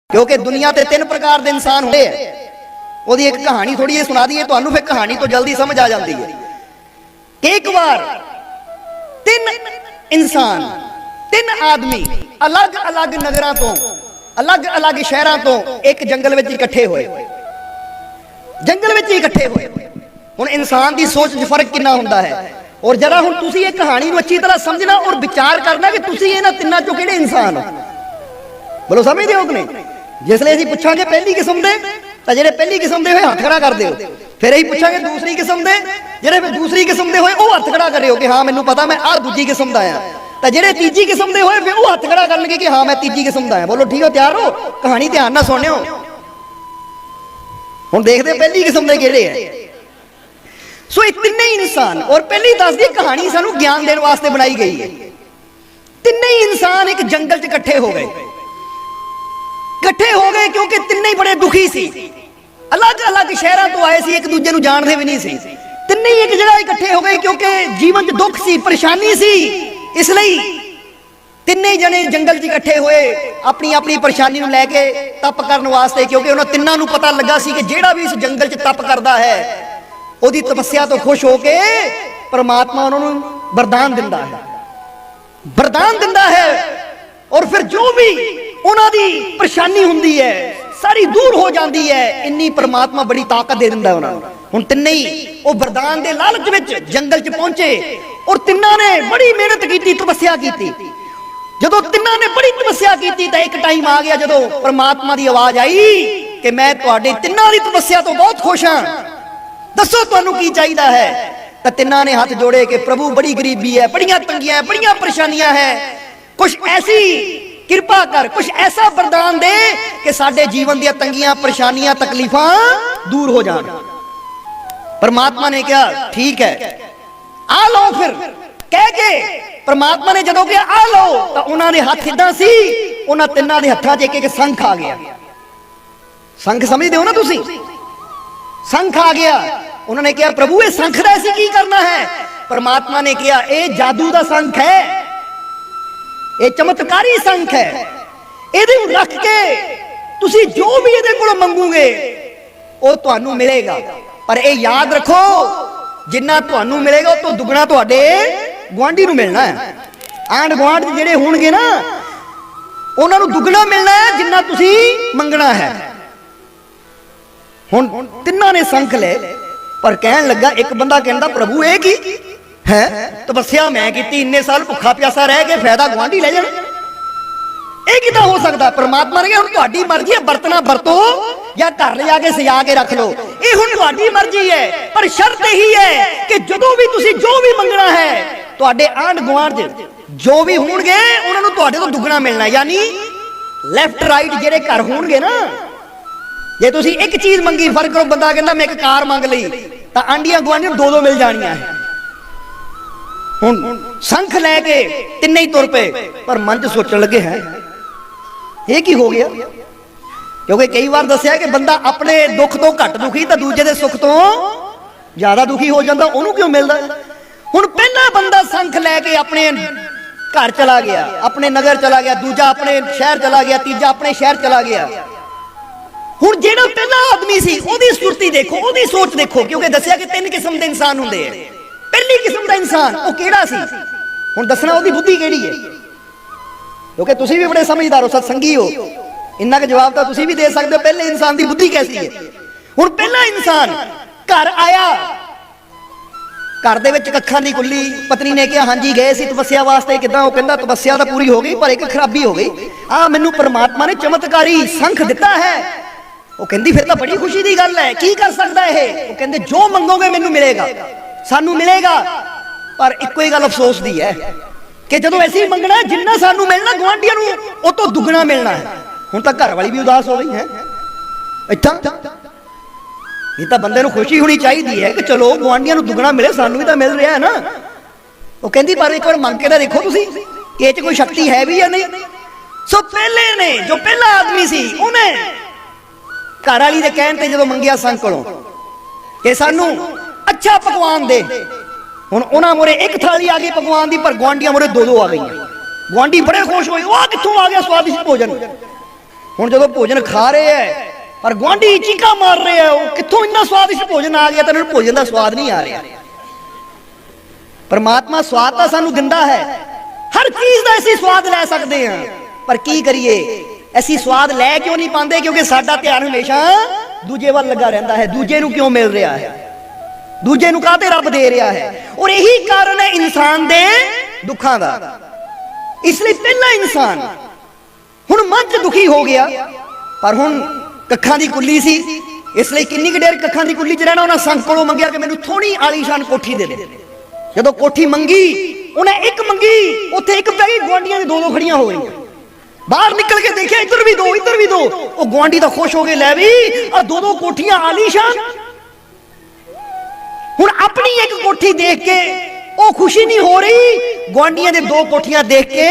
क्योंकि दुनिया ते 3 प्रकार के इंसान होते हैं। ਉਹਦੀ एक कहानी थोड़ी जी सुना दीए ਤੁਹਾਨੂੰ, फिर कहानी तो जल्दी समझ आ जाती है कि एक बार 3 इंसान 3 आदमी अलग अलग नगरों तो अलग अलग शहरों तो एक जंगल में इकट्ठे हुए, जंगल में इकट्ठे हुए। हुण इंसान की सोच च फर्क कितना होंदा है। और जरा हुण तुसीं ये कहानी अच्छी तरह समझना और विचार करना कि तुसीं इन्हां तिन्नां चों किहड़े इंसान हो। बोलो समझदे हो कि नहीं? जिसले असीं पुछांगे पहली किस्म दे तां जिहड़े पहली किस्म दे होए हत्थ खड़ा कर दिओ, फिर असीं पुछांगे दूसरी किस्म दे जिहड़े फिर दूसरी किस्म दे होए ओह हत्थ खड़ा करिओ कि हाँ मैनूं पता मैं आ दूजी किस्म दा आ। तां जिहड़े तीजी किस्म दे होए फिर ओह हत्थ खड़ा करनगे कि हाँ मैं तीजी किस्म दा आ। बोलो ठीक हो, तैयार हो? कहानी ध्यान नाल सुणिओ। हुण देखदे पहली किस्म दे किहड़े है। सो ये तिन्ने ही इंसान, और पहली दस दी कहानी सानू ज्ञान देने वास्ते बनाई गई है। तिन्ने ही इंसान एक जंगल च इकट्ठे हो गए, इकट्ठे हो गए क्योंकि तिन्ने ही बड़े दुखी सी, अलग अलग शहरों तो आए सी, एक दूजे नूं जानदे भी नहीं सी। तिन्ने ही एक जगह इकट्ठे हो गए क्योंकि जीवन च दुख सी, परेशानी सी, इसलिए तिन्ने ही जने जंगल च इकट्ठे हुए अपनी अपनी परेशानी नूं लैके तप करने वास्ते। क्योंकि उन्हां तिन्नां नूं पता लगा सी कि जिहड़ा भी इस जंगल च तप करदा है ओदी तपस्या तो खुश होके परमात्मा उन्होंने वरदान दिंदा है, वरदान दिंदा है। और फिर जो भी उन्होंने परेशानी हुंदी है सारी दूर हो जाती है। इन्नी परमात्मा बड़ी ताकत दे दिंदा उन्होंने। हुण तिन्ने ही वो वरदान दे लालच विच जंगल च पहुंचे और तिन्नां ने बड़ी मेहनत की, तपस्या की। जदों तिन्नां ने बड़ी तपस्या की तो एक टाइम आ गया जदों परमात्मा की आवाज आई कि मैं तुहाडे तिन्नां दी तपस्या तो बहुत खुश हाँ, दसो तुहानू की चाहिदा है। तो तिन्नां ने हाथ जोड़े कि प्रभु बड़ी गरीबी है, बड़ियां तंगियां है, बड़ियां परेशानियां है, कुछ ऐसी कृपा कर, कुछ ऐसा वरदान दे कि साडे जीवन दी तंगियां परेशानियां तकलीफां दूर हो जान। परमात्मा ने कहा ठीक है आ लो। फिर कह के परमात्मा ने जदों कहा आ लो तो उन्होंने हाथ इदां सी, उन्हां तिन्नां दे हत्थां 'च एक शंख आ गया। शंख समझदे हो ना तुसीं? शंख आ गया। उन्होंने कहा प्रभु ये शंख दा असीं की करना है? परमात्मा ने कहा ये जादू दा शंख है, ये चमत्कारी शंख है, इहदे नूं रख के तुसीं जो भी इहदे कोलों मंगोगे वो तुहानू मिलेगा। पर ये याद रखो जिन्ना तुहानू मिलेगा तो दुगना तुहाडे गुआंढी नूं मिलना है। आंढ गुआंढ जिहड़े होणगे ना उन्हां नूं दुगना मिलना है जिन्ना तुसीं मंगना है। हुण तिन्नां ने शंख ले, पर कहन लगा एक बंदा कहंदा प्रभु ये की है? तपस्या मैं की, इन्ने साल भुखा प्यासा रह के फायदा गुआंढी ले जाण, ये किदां हो सकदा? परमात्मा ने कहा हुण तुहाडी मर्जी है, बरतना बरतो या घर ले जाके सजा के रख लो, ये हुण तुहाडी मर्जी है। पर शर्त यही है कि जदों भी तुसीं जो भी मंगना है तुहाडे आंढ गुआंढ जो भी होणगे उन्हां नूं तुहाडे तों दुगना मिलना। यानी लैफ्ट राइट जिहड़े घर होणगे ना, जे तुसीं एक चीज मंगी, फर्क करो बंदा कहंदा मैं एक कार मंग लई तां आंढियां गुआंढियां दो मिल जाणियां है। हुण शंख लैके तिन्ने ही तुर पे, पर मन च सोचण लगे हैं ये की हो गया? क्योंकि कई बार दस्सिया कि बंदा अपने दुख तो घट दुखी तो दूजे दे सुख तो ज्यादा दुखी हो जाता, उन्होंने क्यों मिलता? हुण पहला बंदा शंख लैके अपने घर चला गया, अपने नगर चला गया, दूजा अपने शहर चला गया, तीजा अपने शहर चला गया। हुण जिहड़ा पहला आदमी सी ओहदी सुरती देखो, ओहदी सोच देखो। क्योंकि दस्सिया कि 3 किस्म के इंसान हुंदे हैं। पहली किस्म का इंसान वो किहड़ा सी? हुण दसना ओहदी बुद्धि किहड़ी है। क्योंकि तुसीं भी बड़े समझदार हो, सत्संगी हो, इन्ना के जवाब तो तुसीं भी दे सकते हो पहले इंसान की बुद्धि कैसी है। हुण पहला इंसान घर आया, घर दे विच कक्खां दी कुल्ली, पत्नी ने कहा हाँ जी गए सी तपस्या वास्ते, किदां? वो कहंदा तपस्या तो पूरी हो गई पर एक खराबी हो गई, आ मैनूं परमात्मा ने चमत्कारी शंख दिता है। वो कहंदी फिर तो बड़ी खुशी की गल है, की कर सकदा है? वो कहंदे जो मंगोगे मैनूं मिलेगा, सानू मिलेगा। पर इक्को ही गल अफसोस दी है कि जदों ऐसे ही मंगना है जिन्ना सानू मिलना गुआंढियां नूं उह तों दुगना मिलना है। हुण तां घर वाली भी उदास हो गई है। इत्थां ये तां बंदे नूं खुशी होनी चाहिदी है कि चलो गुआंढियां नूं दुगना मिले, सानू भी तां मिल रहा है ना। वो कहंदी पर एक बार मंग के तां देखो तुसीं कि इह च कोई शक्ति है भी या नहीं। सो पहले ने जो पहला आदमी सी उन्हें घर वाली दे कहण ते जदों मंगिया शंख कोलों कि सानू अच्छा पकवान दे, हुण उन्हां मोरे एक थाली आ गई पकवान दी, पर गुआंढियां मोरे 2 आ गई। गुआंढी बड़े खुश होए, वाह कित्थों आ गया स्वादिष्ट भोजन। ਹੁਣ ਜਦੋਂ ਭੋਜਨ ਖਾ ਰਹੇ ਹੈ ਪਰ ਗੁਆਂਢੀ ਚੀਕਾਂ ਮਾਰ ਰਹੇ ਆ, ਉਹ ਕਿੱਥੋਂ ਇੰਨਾ ਸਵਾਦਿਸ਼ਟ ਭੋਜਨ ਆ ਗਿਆ ਤਾਂ ਇਹਨਾਂ ਨੂੰ ਭੋਜਨ ਦਾ ਸਵਾਦ ਨਹੀਂ ਆ ਰਿਹਾ। ਪਰਮਾਤਮਾ ਸਵਾਦ ਤਾਂ ਸਾਨੂੰ ਦਿੰਦਾ ਹੈ, ਹਰ ਚੀਜ਼ ਦਾ ਅਸੀਂ ਸਵਾਦ ਲੈ ਸਕਦੇ ਹਾਂ, ਪਰ ਕੀ ਕਰੀਏ ਅਸੀਂ ਸਵਾਦ ਲੈ ਕਿਉਂ ਨਹੀਂ ਪਾਉਂਦੇ? ਕਿਉਂਕਿ ਸਾਡਾ ਧਿਆਨ ਹਮੇਸ਼ਾ ਦੂਜੇ ਵੱਲ ਲੱਗਾ ਰਹਿੰਦਾ ਹੈ। ਦੂਜੇ ਨੂੰ ਕਿਉਂ ਮਿਲ ਰਿਹਾ ਹੈ, ਦੂਜੇ ਨੂੰ ਕਾਹਤੇ ਰੱਬ ਦੇ ਰਿਹਾ ਹੈ। ਔਰ ਇਹੀ ਕਾਰਨ ਹੈ ਇਨਸਾਨ ਦੇ ਦੁੱਖਾਂ ਦਾ। ਇਸ ਲਈ ਪਹਿਲਾ ਇਨਸਾਨ ਹੁਣ ਮਨ 'ਚ ਦੁਖੀ ਹੋ ਗਿਆ, ਪਰ ਹੁਣ ਕੱਖਾਂ ਦੀ ਕੁੱਲੀ ਸੀ, ਇਸ ਲਈ ਕਿੰਨੀ ਕੁ ਦੇਰ ਕੱਖਾਂ ਦੀ ਕੁੱਲੀ 'ਚ ਰਹਿਣਾ। ਉਹਨਾਂ ਸੰਤ ਕੋਲੋਂ ਮੰਗਿਆ ਕਿ ਮੈਨੂੰ ਥੋੜੀ ਆਲੀਸ਼ਾਨ ਕੋਠੀ ਦੇ ਦੇ। ਜਦੋਂ ਕੋਠੀ ਮੰਗੀ, ਉਹਨੇ ਇੱਕ ਮੰਗੀ, ਉੱਥੇ ਇੱਕ ਪੈ ਗਈ, ਗੁਆਂਢੀਆਂ ਦੀ ਦੋ ਦੋ ਖੜੀਆਂ ਹੋ ਗਈਆਂ। ਬਾਹਰ ਨਿਕਲ ਕੇ ਦੇਖਿਆ, ਇੱਧਰ ਵੀ ਦੋ, ਇੱਧਰ ਵੀ ਦੋ। ਉਹ ਗੁਆਂਢੀ ਤਾਂ ਖੁਸ਼ ਹੋ ਗਏ, ਲੈ ਵੀ ਆ ਦੋ ਦੋ ਕੋਠੀਆਂ ਆਲੀਸ਼ਾਨ। ਹੁਣ ਆਪਣੀ ਇੱਕ ਕੋਠੀ ਦੇਖ ਕੇ ਉਹ ਖੁਸ਼ੀ ਨਹੀਂ ਹੋ ਰਹੀ, ਗੁਆਂਢੀਆਂ ਦੇ ਦੋ ਕੋਠੀਆਂ ਦੇਖ ਕੇ,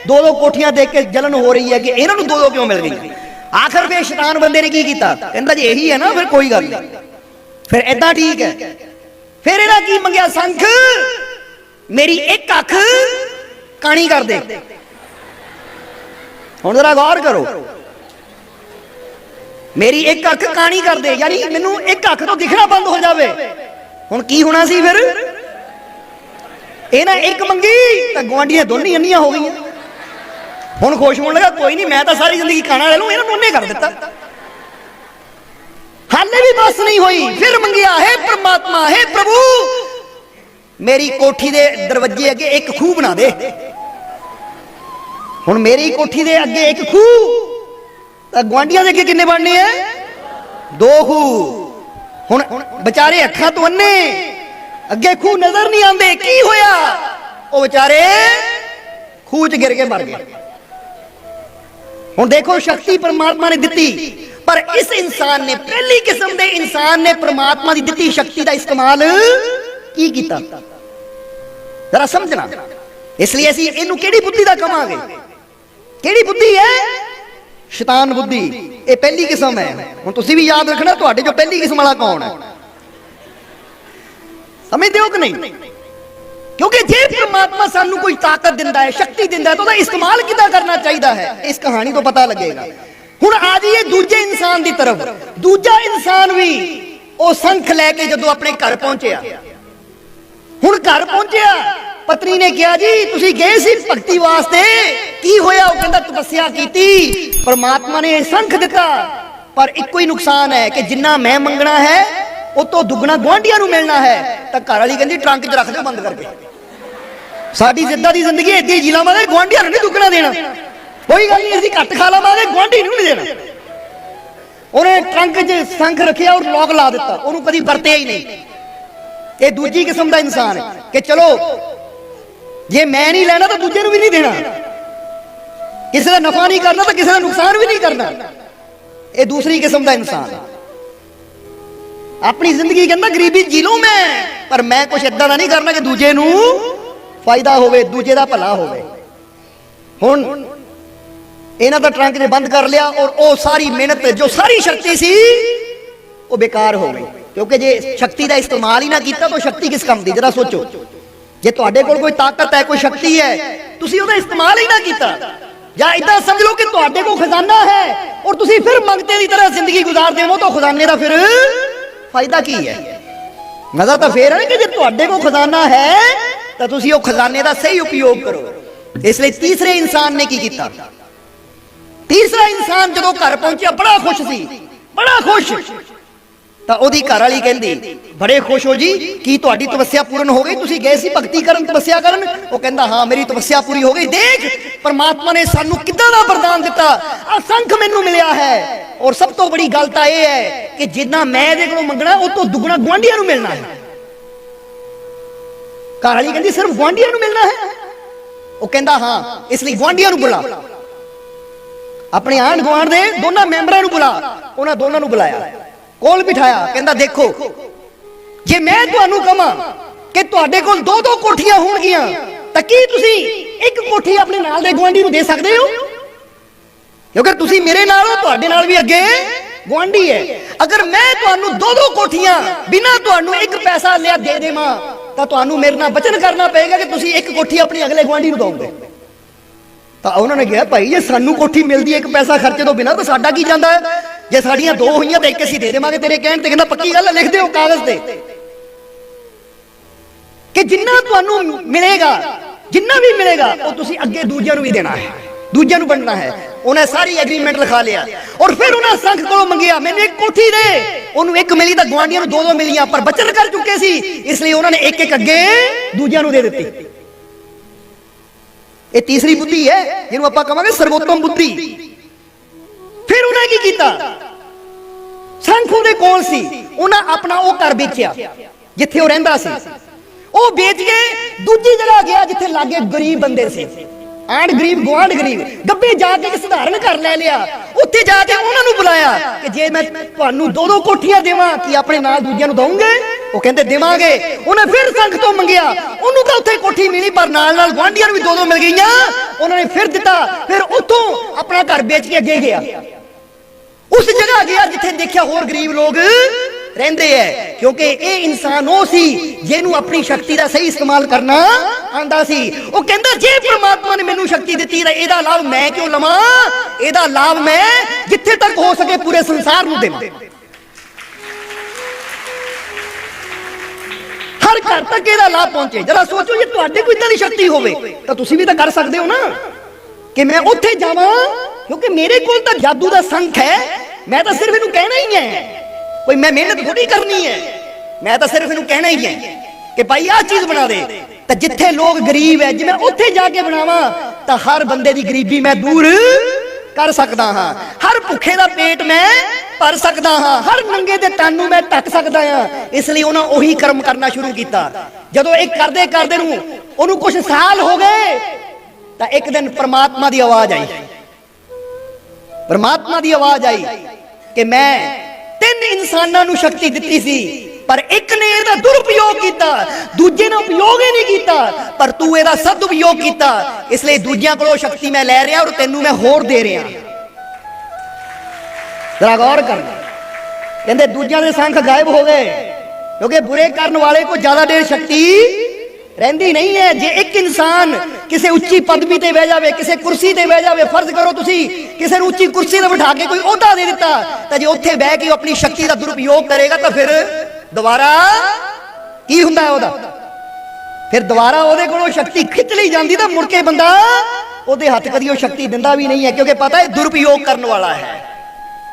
ਦੋ ਦੋ ਕੋਠੀਆਂ ਦੇਖ ਕੇ ਜਲਨ ਹੋ ਰਹੀ ਹੈ ਕਿ ਇਹਨਾਂ ਨੂੰ ਦੋ ਦੋ ਕਿਉਂ ਮਿਲ ਗਈ। ਆਖਰ ਫਿਰ ਸ਼ੈਤਾਨ ਬੰਦੇ ਨੇ ਕੀ ਕੀਤਾ, ਕਹਿੰਦਾ ਜੇ ਇਹੀ ਹੈ ਨਾ ਫਿਰ ਕੋਈ ਗੱਲ ਨਹੀਂ, ਫਿਰ ਏਦਾਂ ਠੀਕ ਹੈ। ਫਿਰ ਇਹਦਾ ਕੀ ਮੰਗਿਆ, ਸੰਖ ਮੇਰੀ ਇੱਕ ਅੱਖ ਕਾਣੀ ਕਰ ਦੇ। ਹੁਣ ਜਰਾ ਗੌਰ ਕਰੋ, ਮੇਰੀ ਇੱਕ ਅੱਖ ਕਾਣੀ ਕਰ ਦੇ, ਯਾਨੀ ਮੈਨੂੰ ਇੱਕ ਅੱਖ ਤੋਂ ਦਿਖਣਾ ਬੰਦ ਹੋ ਜਾਵੇ। ਹੁਣ ਕੀ ਹੋਣਾ ਸੀ ਫਿਰ, ਇਹਨਾਂ ਇੱਕ ਮੰਗੀ ਤਾਂ ਗੁਆਂਢੀਆਂ ਦੋਨੇ ਅੰਨੀਆਂ ਹੋ ਗਈਆਂ। ਹੁਣ ਖੁਸ਼ ਹੋਣ ਲੱਗਾ, ਕੋਈ ਨਹੀਂ ਮੈਂ ਤਾਂ ਸਾਰੀ ਜ਼ਿੰਦਗੀ ਖਾਣਾ ਲੈ ਲੂੰ, ਇਹਨਾਂ ਨੂੰ ਉਹਨੇ ਕਰ ਦਿੱਤਾ। ਹਾਲੇ ਵੀ ਬਸ ਨਹੀਂ ਹੋਈ, ਫਿਰ ਮੰਗਿਆ, ਹੈ ਪਰਮਾਤਮਾ, ਹੈ ਪ੍ਰਭੂ ਮੇਰੀ ਕੋਠੀ ਦੇ ਦਰਵਾਜ਼ੇ ਅੱਗੇ ਇੱਕ ਖੂਹ ਬਣਾ ਦੇ। ਹੁਣ ਮੇਰੀ ਕੋਠੀ ਦੇ ਅੱਗੇ ਇੱਕ ਖੂਹ ਤਾਂ ਗੁਆਂਢੀਆਂ ਦੇ ਅੱਗੇ ਕਿੰਨੇ ਬਣਨੇ ਆ, ਦੋ ਖੂਹ। ਹੁਣ ਵਿਚਾਰੇ ਅੱਖਾਂ ਤੋਂ ਅੰਨੇ, ਅੱਗੇ ਖੂਹ ਨਜ਼ਰ ਨਹੀਂ ਆਉਂਦੇ। ਕੀ ਹੋਇਆ, ਉਹ ਵਿਚਾਰੇ ਖੂਹ 'ਚ ਗਿਰ ਕੇ ਮਰ ਗਏ। ਹੁਣ ਦੇਖੋ ਸ਼ਕਤੀ ਪਰਮਾਤਮਾ ਨੇ ਦਿੱਤੀ, ਪਰ ਇਸ ਇਨਸਾਨ ਨੇ, ਪਹਿਲੀ ਕਿਸਮ ਦੇ ਇਨਸਾਨ ਨੇ ਪਰਮਾਤਮਾ ਦੀ ਦਿੱਤੀ ਸ਼ਕਤੀ ਦਾ ਇਸਤੇਮਾਲ ਕੀ ਕੀਤਾ, ਜ਼ਰਾ ਸਮਝਣਾ। ਇਸ ਲਈ ਅਸੀਂ ਇਹਨੂੰ ਕਿਹੜੀ ਬੁੱਧੀ ਦਾ ਕਵਾਂਗੇ, ਕਿਹੜੀ ਬੁੱਧੀ ਹੈ, ਸ਼ੈਤਾਨ ਬੁੱਧੀ। ਇਹ ਪਹਿਲੀ ਕਿਸਮ ਹੈ। ਹੁਣ ਤੁਸੀਂ ਵੀ ਯਾਦ ਰੱਖਣਾ, ਤੁਹਾਡੇ ਚੋਂ ਪਹਿਲੀ ਕਿਸਮ ਵਾਲਾ ਕੌਣ ਹੈ, ਸਮਝਦੇ ਹੋ ਕਿ ਨਹੀਂ? ਕਿਉਂਕਿ ਜੇ ਪਰਮਾਤਮਾ ਸਾਨੂੰ ਕੋਈ ਤਾਕਤ ਦਿੰਦਾ ਹੈ, ਸ਼ਕਤੀ ਦਿੰਦਾ ਹੈ, ਤਾਂ ਉਹਦਾ ਇਸਤੇਮਾਲ ਕਿੱਦਾਂ ਕਰਨਾ ਚਾਹੀਦਾ ਹੈ, ਇਸ ਕਹਾਣੀ ਤੋਂ ਪਤਾ ਲੱਗੇਗਾ। ਹੁਣ ਆ ਜਾਈਏ ਦੂਜੇ ਇਨਸਾਨ ਦੀ ਤਰਫ। ਦੂਜਾ ਇਨਸਾਨ ਵੀ ਉਹ ਸੰਖ ਲੈ ਕੇ ਜਦੋਂ ਆਪਣੇ ਘਰ ਪਹੁੰਚਿਆ, ਹੁਣ ਘਰ ਪਹੁੰਚਿਆ, ਪਤਨੀ ਨੇ ਕਿਹਾ ਜੀ ਤੁਸੀਂ ਗਏ ਸੀ ਭਗਤੀ ਵਾਸਤੇ, ਕੀ ਹੋਇਆ? ਉਹ ਕਹਿੰਦਾ ਤਪੱਸਿਆ ਕੀਤੀ, ਪਰਮਾਤਮਾ ਨੇ ਸੰਖ ਦਿੱਤਾ, ਪਰ ਇੱਕੋ ਹੀ ਨੁਕਸਾਨ ਹੈ ਕਿ ਜਿੰਨਾ ਮੈਂ ਮੰਗਣਾ ਹੈ ਉਹ ਤੋਂ ਦੁੱਗਣਾ ਗੁਆਂਢੀਆਂ ਨੂੰ ਮਿਲਣਾ ਹੈ। ਤਾਂ ਘਰ ਵਾਲੀ ਕਹਿੰਦੀ ਟਰੰਕ 'ਚ ਰੱਖ ਦਿਓ ਬੰਦ ਕਰਕੇ, ਸਾਡੀ ਜਿੱਦਾਂ ਦੀ ਜ਼ਿੰਦਗੀ ਏਦਾਂ ਹੀ ਜੀ ਲਾਵਾਂਗੇ, ਗੁਆਂਢੀਆਂ ਨੂੰ ਨਹੀਂ ਦੁੱਗਣਾ ਦੇਣਾ। ਕੋਈ ਗੱਲ ਨਹੀਂ, ਅਸੀਂ ਘੱਟ ਖਾ ਲਾਵਾਂਗੇ, ਗੁਆਂਢੀ ਨੂੰ ਨਹੀਂ ਦੇਣਾ। ਉਹਨੇ ਟਰੰਕ 'ਚ ਸੰਖ ਰੱਖਿਆ ਔਰ ਲੋਕ ਲਾ ਦਿੱਤਾ, ਉਹਨੂੰ ਕਦੀ ਵਰਤਿਆ ਹੀ ਨਹੀਂ। ਇਹ ਦੂਜੀ ਕਿਸਮ ਦਾ ਇਨਸਾਨ ਹੈ ਕਿ ਚਲੋ ਜੇ ਮੈਂ ਨਹੀਂ ਲੈਣਾ ਤਾਂ ਦੂਜੇ ਨੂੰ ਵੀ ਨਹੀਂ ਦੇਣਾ, ਕਿਸੇ ਦਾ ਨਫਾ ਨਹੀਂ ਕਰਨਾ ਤਾਂ ਕਿਸੇ ਦਾ ਨੁਕਸਾਨ ਵੀ ਨਹੀਂ ਕਰਨਾ। ਇਹ ਦੂਸਰੀ ਕਿਸਮ ਦਾ ਇਨਸਾਨ ਹੈ। ਆਪਣੀ ਜ਼ਿੰਦਗੀ ਕਹਿੰਦਾ ਗਰੀਬੀ ਜੀ ਲੂੰ ਮੈਂ, ਪਰ ਮੈਂ ਕੁਝ ਏਦਾਂ ਦਾ ਨਹੀਂ ਕਰਨਾ ਕਿ ਦੂਜੇ ਨੂੰ ਫਾਇਦਾ ਹੋਵੇ, ਦੂਜੇ ਦਾ ਭਲਾ ਹੋਵੇ। ਹੁਣ ਇਹਨਾਂ ਦਾ ਟਰੰਕ ਨੇ ਬੰਦ ਕਰ ਲਿਆ ਔਰ ਉਹ ਸਾਰੀ ਮਿਹਨਤ, ਜੋ ਸਾਰੀ ਸ਼ਕਤੀ ਸੀ, ਉਹ ਬੇਕਾਰ ਹੋ ਗਈ। ਕਿਉਂਕਿ ਜੇ ਸ਼ਕਤੀ ਦਾ ਇਸਤੇਮਾਲ ਹੀ ਨਾ ਕੀਤਾ ਤਾਂ ਸ਼ਕਤੀ ਕਿਸ ਕੰਮ ਦੀ, ਜਰਾ ਸੋਚੋ। ਜੇ ਤੁਹਾਡੇ ਕੋਲ ਕੋਈ ਤਾਕਤ ਹੈ, ਕੋਈ ਸ਼ਕਤੀ ਹੈ, ਤੁਸੀਂ ਉਹਦਾ ਇਸਤੇਮਾਲ ਹੀ ਨਾ ਕੀਤਾ, ਜਾਂ ਇਦਾਂ ਸਮਝ ਲਓ ਕਿ ਤੁਹਾਡੇ ਕੋਲ ਖਜ਼ਾਨਾ ਹੈ ਔਰ ਤੁਸੀਂ ਫਿਰ ਮੰਗਤੇ ਦੀ ਤਰ੍ਹਾਂ ਜ਼ਿੰਦਗੀ ਗੁਜ਼ਾਰਦੇ ਹੋ, ਤਾਂ ਖਜ਼ਾਨੇ ਦਾ ਫਿਰ ਫਾਇਦਾ ਕੀ ਹੈ? ਨਜ਼ਰ ਤਾਂ ਫੇਰ ਹੈ ਕਿ ਜੇ ਤੁਹਾਡੇ ਕੋਲ ਖਜ਼ਾਨਾ ਹੈ ਤਾਂ ਤੁਸੀਂ ਉਹ ਖਜ਼ਾਨੇ ਦਾ ਸਹੀ ਉਪਯੋਗ ਕਰੋ। ਇਸ ਲਈ ਤੀਸਰੇ ਇਨਸਾਨ ਨੇ ਕੀ ਕੀਤਾ, ਤੀਸਰਾ ਇਨਸਾਨ ਜਦੋਂ ਘਰ ਪਹੁੰਚਿਆ ਬੜਾ ਖੁਸ਼ ਸੀ, ਬੜਾ ਖੁਸ਼। ਤਾਂ ਉਹਦੀ ਘਰ ਵਾਲੀ ਕਹਿੰਦੀ ਬੜੇ ਖੁਸ਼ ਹੋ ਜੀ, ਕੀ ਤੁਹਾਡੀ ਤਪੱਸਿਆ ਪੂਰਨ ਹੋ ਗਈ? ਤੁਸੀਂ ਗਏ ਸੀ ਭਗਤੀ ਕਰਨ, ਤਪੱਸਿਆ ਕਰਨ? ਉਹ ਕਹਿੰਦਾ ਹਾਂ ਮੇਰੀ ਤਪੱਸਿਆ ਪੂਰੀ ਹੋ ਗਈ। ਦੇਖ ਪਰਮਾਤਮਾ ਨੇ ਸਾਨੂੰ ਕਿੱਦਾਂ ਦਾ ਵਰਦਾਨ ਦਿੱਤਾ, ਆ ਸੰਖ ਮੈਨੂੰ ਮਿਲਿਆ ਹੈ। ਔਰ ਸਭ ਤੋਂ ਬੜੀ ਗੱਲ ਤਾਂ ਇਹ ਹੈ ਕਿ ਜਿੰਨਾ ਮੈਂ ਇਹਦੇ ਕੋਲੋਂ ਮੰਗਣਾ ਉਹ ਤੋਂ ਦੁੱਗਣਾ ਗੁਆਂਢੀਆਂ ਨੂੰ ਮਿਲਣਾ ਹੈ। ਘਰ ਵਾਲੀ ਕਹਿੰਦੀ ਸਿਰਫ ਗੁਆਂਢੀਆਂ ਨੂੰ ਮਿਲਣਾ ਹੈ? ਉਹ ਕਹਿੰਦਾ ਹਾਂ, ਇਸ ਲਈ ਗੁਆਂਢੀਆਂ ਨੂੰ ਬੁਲਾ, ਆਪਣੇ ਆਂਢ ਗੁਆਂਢ ਦੇ ਦੋਨਾਂ ਮੈਂਬਰਾਂ ਨੂੰ ਬੁਲਾ। ਉਹਨਾਂ ਦੋਨਾਂ ਨੂੰ ਬੁਲਾਇਆ, ਕੋਲ ਬਿਠਾਇਆ, ਕਹਿੰਦਾ ਦੇਖੋ ਜੇ ਮੈਂ ਤੁਹਾਨੂੰ ਕਹਾਂ ਕਿ ਤੁਹਾਡੇ ਕੋਲ ਦੋ ਦੋ ਕੋਠੀਆਂ ਹੋਣਗੀਆਂ ਤਾਂ ਕੀ ਤੁਸੀਂ ਇੱਕ ਕੋਠੀ ਆਪਣੇ ਨਾਲ ਦੇ ਗੁਆਂਢੀ ਨੂੰ ਦੇ ਸਕਦੇ ਹੋ? ਕਿਉਂਕਿ ਤੁਸੀਂ ਮੇਰੇ ਨਾਲ ਹੋ, ਤੁਹਾਡੇ ਨਾਲ ਵੀ ਅੱਗੇ ਗੁਆਂਢੀ ਹੈ। ਅਗਰ ਮੈਂ ਤੁਹਾਨੂੰ ਦੋ ਦੋ ਕੋਠੀਆਂ ਬਿਨਾਂ ਤੁਹਾਨੂੰ ਇੱਕ ਪੈਸਾ ਲਿਆ ਦੇ ਦੇਵਾਂ ਤਾਂ ਤੁਹਾਨੂੰ ਮੇਰੇ ਨਾਲ ਵਚਨ ਕਰਨਾ ਪਏਗਾ ਕਿ ਤੁਸੀਂ ਇੱਕ ਕੋਠੀ ਆਪਣੇ ਅਗਲੇ ਗੁਆਂਢੀ ਨੂੰ ਦੋਗੇ। ਤਾਂ ਉਹਨਾਂ ਨੇ ਕਿਹਾ ਭਾਈ ਜੇ ਸਾਨੂੰ ਕੋਠੀ ਮਿਲਦੀ ਹੈ ਇੱਕ ਪੈਸਾ ਖਰਚੇ ਤੋਂ ਬਿਨਾਂ ਤਾਂ ਸਾਡਾ ਕੀ ਜਾਂਦਾ ਹੈ? ਜੇ ਸਾਡੀਆਂ ਦੋ ਹੋਈਆਂ ਤਾਂ ਇੱਕ ਅਸੀਂ ਦੇ ਦੇਵਾਂਗੇ ਤੇਰੇ ਕਹਿਣ ਤੇ। ਕਹਿੰਦਾ ਪੱਕੀ ਗੱਲ ਹੈ, ਲਿਖ ਦਿਓ ਕਾਗਜ਼ ਤੇ ਕਿ ਜਿੰਨਾ ਤੁਹਾਨੂੰ ਮਿਲੇਗਾ, ਜਿੰਨਾ ਵੀ ਮਿਲੇਗਾ ਉਹ ਤੁਸੀਂ ਅੱਗੇ ਦੂਜਿਆਂ ਨੂੰ ਵੀ ਦੇਣਾ ਹੈ, ਦੂਜਿਆਂ ਨੂੰ ਵੰਡਣਾ ਹੈ। ਉਹਨੇ ਸਾਰੀ ਐਗਰੀਮੈਂਟ ਲਿਖਾ ਲਿਆ ਔਰ ਫਿਰ ਉਹਨਾਂ ਸੰਖ ਕੋਲੋਂ ਮੰਗਿਆ ਮੈਨੂੰ ਇੱਕ ਕੋਠੀ ਦੇ। ਉਹਨੂੰ ਇੱਕ ਮਿਲੀ ਤਾਂ ਗੁਆਂਢੀਆਂ ਨੂੰ ਦੋ ਦੋ ਮਿਲੀਆਂ, ਪਰ ਬਚਨ ਕਰ ਚੁੱਕੇ ਸੀ, ਇਸ ਲਈ ਉਹਨਾਂ ਨੇ ਇੱਕ ਇੱਕ ਅੱਗੇ ਦੂਜਿਆਂ ਨੂੰ ਦੇ ਦਿੱਤੀ। ਇਹ ਤੀਸਰੀ ਬੁੱਧੀ ਹੈ ਜਿਹਨੂੰ ਆਪਾਂ ਕਹਾਂਗੇ ਸਰਵੋਤਮ ਬੁੱਧੀ। ਫਿਰ ਉਹਨੇ ਕੀ ਕੀਤਾ? ਸੰਖ ਉਹਦੇ ਕੋਲ ਸੀ, ਉਹਨਾਂ ਆਪਣਾ ਉਹ ਘਰ ਵੇਚਿਆ ਜਿੱਥੇ ਉਹ ਰਹਿੰਦਾ ਸੀ, ਉਹ ਵੇਚ ਕੇ ਦੂਜੀ ਜਗ੍ਹਾ ਗਿਆ ਜਿੱਥੇ ਲਾਗੇ ਗਰੀਬ ਬੰਦੇ ਸੀ, ਆਂਢ ਗਰੀਬ ਗੁਆਂਢ ਗਰੀਬ। ਗੱਬੇ ਜਾ ਕੇ ਇੱਕ ਸਧਾਰਨ ਘਰ ਲੈ ਲਿਆ, ਉੱਥੇ ਜਾ ਕੇ ਉਹਨਾਂ ਨੂੰ ਬੁਲਾਇਆ ਕਿ ਜੇ ਮੈਂ ਤੁਹਾਨੂੰ ਦੋ ਦੋ ਕੋਠੀਆਂ ਦੇਵਾਂ ਕਿ ਆਪਣੇ ਨਾਲ ਦੂਜਿਆਂ ਨੂੰ ਦਊਂਗੇ? ਉਹ ਕਹਿੰਦੇ ਦੇਵਾਂਗੇ। ਉਹਨੇ ਫਿਰ ਸੰਖ ਤੋਂ ਮੰਗਿਆ, ਉਹਨੂੰ ਤਾਂ ਉੱਥੇ ਕੋਠੀ ਮਿਲੀ ਪਰ ਨਾਲ ਨਾਲ ਗੁਆਂਢੀਆਂ ਨੂੰ ਵੀ ਦੋ ਦੋ ਮਿਲ ਗਈਆਂ। ਉਹਨਾਂ ਨੇ ਫਿਰ ਦਿੱਤਾ, ਫਿਰ ਉੱਥੋਂ ਆਪਣਾ ਘਰ ਵੇਚ ਕੇ ਅੱਗੇ ਗਿਆ, ਉਸ ਜਗ੍ਹਾ ਗਿਆ ਜਿੱਥੇ ਦੇਖਿਆ ਹੋਰ ਗਰੀਬ ਲੋਕ ਰਹਿੰਦੇ ਹੈ, ਕਿਉਂਕਿ ਇਹ ਇਨਸਾਨ ਉਹ ਸੀ ਜਿਹਨੂੰ ਆਪਣੀ ਸ਼ਕਤੀ ਦਾ ਸਹੀ ਇਸਤੇਮਾਲ ਕਰਨਾ ਆਂਦਾ ਸੀ। ਉਹ ਕਹਿੰਦਾ ਜੇ ਪ੍ਰਮਾਤਮਾ ਨੇ ਮੈਨੂੰ ਸ਼ਕਤੀ ਦਿੱਤੀ ਤਾਂ ਇਹਦਾ ਲਾਭ ਮੈਂ ਕਿਉਂ ਲਵਾਂ? ਇਹਦਾ ਲਾਭ ਮੈਂ ਜਿੱਥੇ ਤੱਕ ਹੋ ਸਕੇ ਪੂਰੇ ਸੰਸਾਰ ਨੂੰ ਦੇਵਾਂ, ਹਰ ਘਰ ਤੱਕ ਇਹਦਾ ਲਾਭ ਪਹੁੰਚੇ। ਜਰਾ ਸੋਚੋ ਜੇ ਤੁਹਾਡੇ ਕੋਈ ਇਦਾਂ ਦੀ ਸ਼ਕਤੀ ਹੋਵੇ ਤਾਂ ਤੁਸੀਂ ਵੀ ਤਾਂ ਕਰ ਸਕਦੇ ਹੋ ਨਾ ਕਿ ਮੈਂ ਉੱਥੇ ਜਾਵਾਂ, ਕਿਉਂਕਿ ਮੇਰੇ ਕੋਲ ਤਾਂ ਜਾਦੂ ਦਾ ਸੰਖ ਹੈ। ਮੈਂ ਤਾਂ ਸਿਰਫ ਇਹਨੂੰ ਕਹਿਣਾ ਹੀ ਹੈ, ਕੋਈ ਮੈਂ ਮਿਹਨਤ ਥੋੜੀ ਕਰਨੀ ਹੈ, ਮੈਂ ਤਾਂ ਸਿਰਫ ਇਹਨੂੰ ਕਹਿਣਾ ਹੀ ਹੈ ਕਿ ਭਾਈ ਆਹ ਚੀਜ਼ ਬਣਾ ਦੇ। ਤਾਂ ਜਿੱਥੇ ਲੋਕ ਗਰੀਬ ਹੈ ਜੇ ਮੈਂ ਉੱਥੇ ਜਾ ਕੇ ਬਣਾਵਾਂ ਤਾਂ ਹਰ ਬੰਦੇ ਦੀ ਗਰੀਬੀ ਮੈਂ ਦੂਰ ਕਰ ਸਕਦਾ ਹਾਂ, ਹਰ ਭੁੱਖੇ ਦਾ ਪੇਟ ਮੈਂ ਭਰ ਸਕਦਾ ਹਾਂ, ਹਰ ਨੰਗੇ ਦੇ ਤਨ ਨੂੰ ਮੈਂ ਢੱਕ ਸਕਦਾ ਹਾਂ। ਇਸ ਲਈ ਉਹਨਾਂ ਉਹੀ ਕਰਮ ਕਰਨਾ ਸ਼ੁਰੂ ਕੀਤਾ। ਜਦੋਂ ਇਹ ਕਰਦੇ ਕਰਦੇ ਨੂੰ ਉਹਨੂੰ ਕੁਝ ਸਾਲ ਹੋ ਗਏ ਤਾਂ ਇੱਕ ਦਿਨ ਪਰਮਾਤਮਾ ਦੀ ਆਵਾਜ਼ ਆਈ, ਪਰਮਾਤਮਾ ਦੀ ਆਵਾਜ਼ ਆਈ ਕਿ ਮੈਂ ਤਿੰਨ ਇਨਸਾਨਾਂ ਨੂੰ ਸ਼ਕਤੀ ਦਿੱਤੀ ਸੀ ਪਰ ਇੱਕ ਨੇ ਇਹਦਾ ਦੁਰਉਪਯੋਗ ਕੀਤਾ, ਦੂਜੇ ਨੇ ਉਪਯੋਗ ਹੀ ਨਹੀਂ ਕੀਤਾ, ਪਰ ਤੂੰ ਇਹਦਾ ਸਦਉਪਯੋਗ ਕੀਤਾ। ਇਸ ਲਈ ਦੂਜਿਆਂ ਕੋਲੋਂ ਸ਼ਕਤੀ ਮੈਂ ਲੈ ਰਿਹਾ ਔਰ ਤੈਨੂੰ ਮੈਂ ਹੋਰ ਦੇ ਰਿਹਾ। ਜਰਾ ਗੌਰ ਕਰਨਾ, ਕਹਿੰਦੇ ਦੂਜਿਆਂ ਦੇ ਸੰਖ ਗਾਇਬ ਹੋ ਗਏ ਕਿਉਂਕਿ ਬੁਰੇ ਕਰਨ ਵਾਲੇ ਕੋ ਜ਼ਿਆਦਾ ਦੇਰ ਸ਼ਕਤੀ ਰਹਿੰਦੀ ਨਹੀਂ ਹੈ। ਜੇ ਇੱਕ ਇਨਸਾਨ ਕਿਸੇ ਉੱਚੀ ਪਦਵੀ ਤੇ ਬਹਿ ਜਾਵੇ, ਕਿਸੇ ਕੁਰਸੀ ਤੇ ਬਹਿ ਜਾਵੇ, ਫਰਜ਼ ਕਰੋ ਤੁਸੀਂ ਕਿਸੇ ਨੂੰ ਉੱਚੀ ਕੁਰਸੀ ਤੇ ਬਿਠਾ ਕੇ ਕੋਈ ਅਹੁਦਾ ਦੇ ਦਿੱਤਾ, ਤਾਂ ਜੇ ਉੱਥੇ ਬਹਿ ਕੇ ਆਪਣੀ ਸ਼ਕਤੀ ਦਾ ਦੁਰਉਪਯੋਗ ਕਰੇਗਾ ਤਾਂ ਫਿਰ ਦੁਬਾਰਾ ਕੀ ਹੁੰਦਾ ਉਹਦਾ? ਫਿਰ ਦੁਬਾਰਾ ਉਹਦੇ ਕੋਲੋਂ ਸ਼ਕਤੀ ਖਿੱਚ ਲਈ ਜਾਂਦੀ ਤਾਂ ਮੁੜ ਕੇ ਬੰਦਾ ਉਹਦੇ ਹੱਥ ਕਦੀ ਉਹ ਸ਼ਕਤੀ ਦਿੰਦਾ ਵੀ ਨਹੀਂ ਹੈ, ਕਿਉਂਕਿ ਪਤਾ ਹੈ ਦੁਰਉਪਯੋਗ ਕਰਨ ਵਾਲਾ ਹੈ।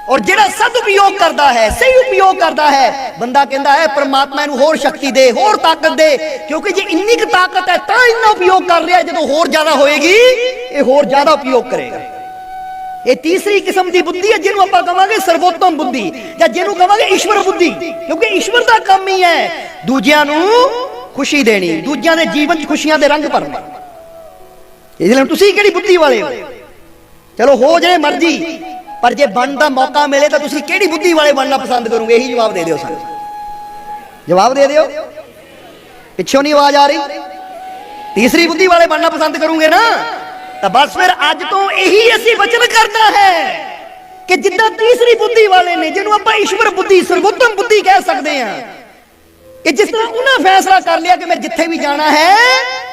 और ਜਿਹੜਾ सदउपयोग करता है, सही उपयोग करता है, बंदा कहता है परमात्मा इन्हू होर शक्ति दे, होर ताकत दे, क्योंकि जे इन्नी की ताकत है तां इन्ना उपयोग कर रहा है, जो होर ज्यादा होएगी ये होर ज्यादा उपयोग करेगा। ये तीसरी किस्म की बुद्धि है जिन्हों आपां कहांगे सर्वोत्तम बुद्धि या जिन्हों कहांगे ईश्वर बुद्धि, क्योंकि ईश्वर का काम ही है दूजियां नूं खुशी देनी, दूजियां दे जीवन च खुशियां दे रंग भरना। इसलिए तुसीं किहड़ी बुद्धि वाले हो? चलो हो जाए मर्जी, पर जे बन का मौका मिले तो तुसीं किहड़ी बुद्धि वाले बनना पसंद करोगे? यही जवाब दे दिओ सानूं, जवाब दे दिओ। पिछों नहीं आवाज आ रही? तीसरी बुद्धि वाले बनना पसंद करोगे ना? तो बस फिर अज तो यही असीं वचन करना है कि जिद्दां तीसरी बुद्धि वाले ने, जिन्हों आपां ईश्वर बुद्धि सर्वोत्तम बुद्धि कह सकते हैं, कि जिस तरह उन्हें फैसला कर लिया कि मैं जिथे भी जाना है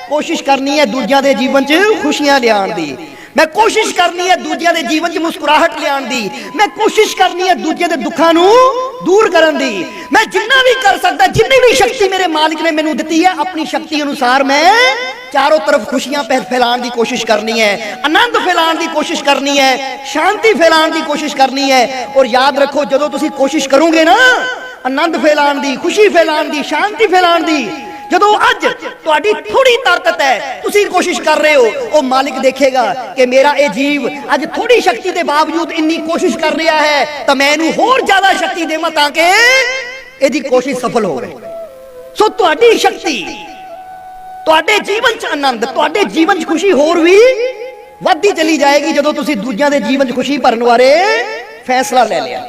कोशिश करनी है दूजियां दे जीवन च खुशियां लियाण दी, मैं कोशिश करनी है दूजियां दे जीवन च मुस्कुराहट लियाण दी, मैं कोशिश करनी है दूजियां दे दुखां नूं दूर करन दी, मैं जिन्ना भी कर सकदा, जिन्नी भी शक्ति मेरे मालिक ने मैनूं दित्ती है अपनी शक्ति अनुसार मैं चारों तरफ खुशियां फैलाण दी कोशिश करनी है, आनंद फैलाण दी कोशिश करनी है, शांति फैलाण दी कोशिश करनी है। और याद रखो जदों तुसीं कोशिश करोगे ना आनंद फैलाण दी, खुशी फैलाण दी, शांति फैलाण दी, जदों अज तुहाडी थोड़ी ताकत है तुसीं कोशिश कर रहे हो, वो मालिक देखेगा कि मेरा ये जीव अज थोड़ी शक्ति के बावजूद इन्नी कोशिश कर रहा है, तो मैं इहनूं होर ज्यादा शक्ति देवां ताकि इहदी कोशिश सफल होवे। सो तुहाडी शक्ति, तुहाडे जीवन च आनंद, तुहाडे जीवन च खुशी होर भी वधदी चली जाएगी जदों तुसीं दूजियां दे जीवन च खुशी भरन बारे फैसला ले लिया।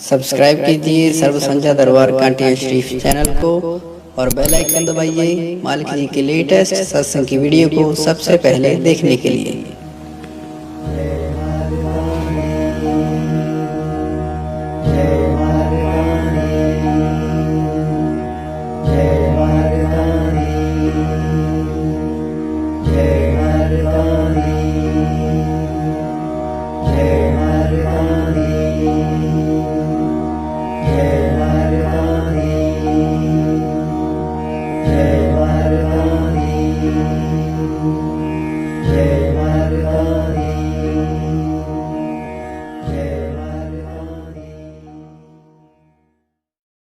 सब्सक्राइब कीजिए सर्व संध्या दरबार कांटिया शरीफ चैनल को और बेल आइकन दबाइए मालिक जी के लेटेस्ट सत्संग की वीडियो को सबसे पहले देखने के लिए।